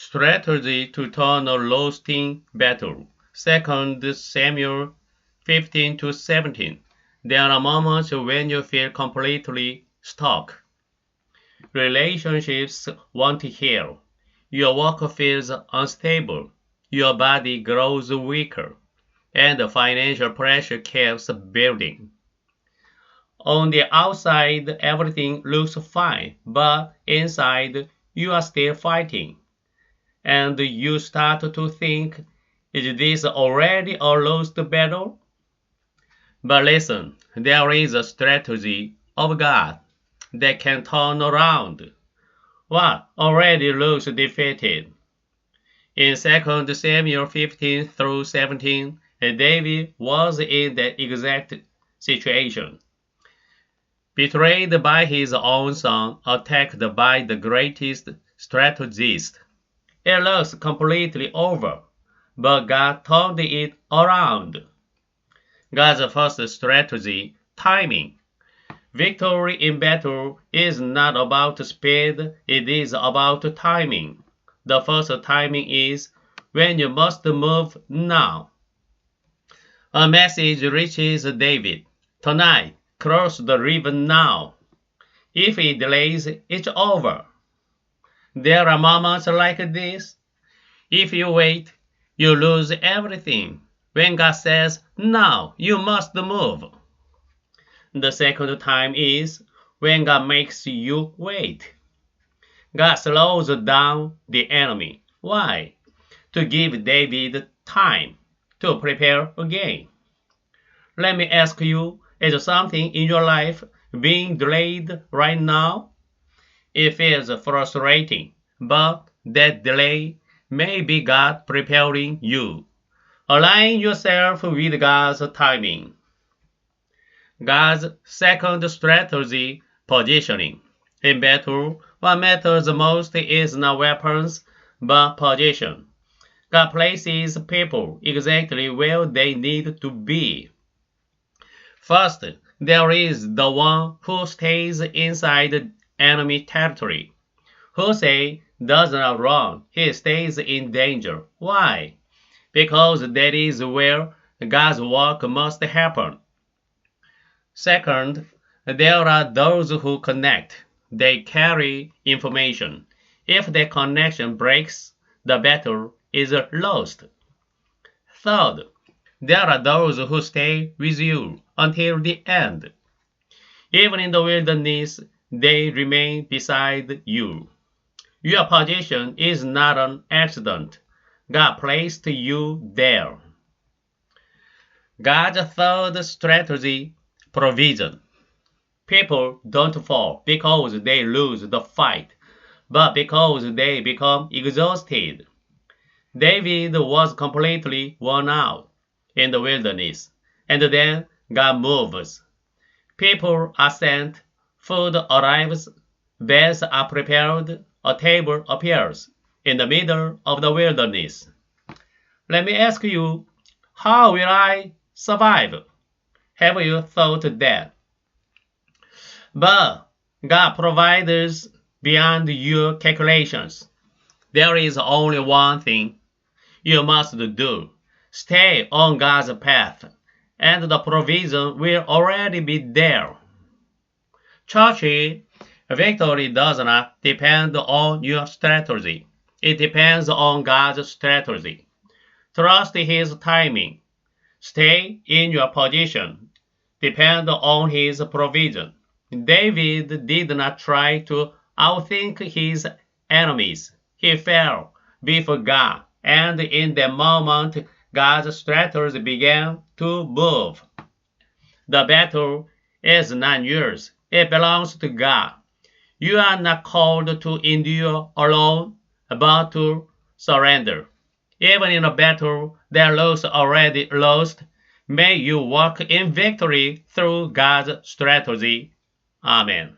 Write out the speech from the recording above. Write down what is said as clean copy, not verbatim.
Strategy to turn a losing battle. 2 Samuel 15 to 17. There are moments when you feel completely stuck. Relationships won't heal. Your work feels unstable. Your body grows weaker. And the financial pressure keeps building. On the outside, everything looks fine, but inside, you are still fighting. And you start to think, is this already a lost battle? But listen, there is a strategy of God that can turn around what already looks defeated. In 2 Samuel 15 through 17, David was in that exact situation. Betrayed by his own son, attacked by the greatest strategist. It looks completely over, but God turned it around. God's first strategy, timing. Victory in battle is not about speed, it is about timing. The first timing is when you must move now. A message reaches David. Tonight, cross the river now. If it delays, it's over. There are moments like this. If you wait, you lose everything. When God says, now, you must move. The second time is when God makes you wait. God slows down the enemy. Why? To give David time to prepare again. Let me ask you, is something in your life being delayed right now? It feels frustrating, but that delay may be God preparing you. Align yourself with God's timing. God's second strategy, positioning. In battle, what matters most is not weapons, but position. God places people exactly where they need to be. First, there is the one who stays inside enemy territory. Hosea does not run, he stays in danger. Why? Because that is where God's work must happen. Second, there are those who connect. They carry information. If the connection breaks, the battle is lost. Third, there are those who stay with you until the end. Even in the wilderness, they remain beside you. Your position is not an accident. God placed you there. God's third strategy, provision. People don't fall because they lose the fight, but because they become exhausted. David was completely worn out in the wilderness, and then God moves. People are sent, food arrives, beds are prepared, a table appears in the middle of the wilderness. Let me ask you, how will I survive? Have you thought that? But God provides beyond your calculations. There is only one thing you must do. Stay on God's path, and the provision will already be there. Church, victory does not depend on your strategy. It depends on God's strategy. Trust His timing. Stay in your position. Depend on His provision. David did not try to outthink his enemies. He fell before God, and in that moment, God's strategy began to move. The battle is not yours. It belongs to God. You are not called to endure alone, but to surrender. Even in a battle that looks already lost, may you walk in victory through God's strategy. Amen.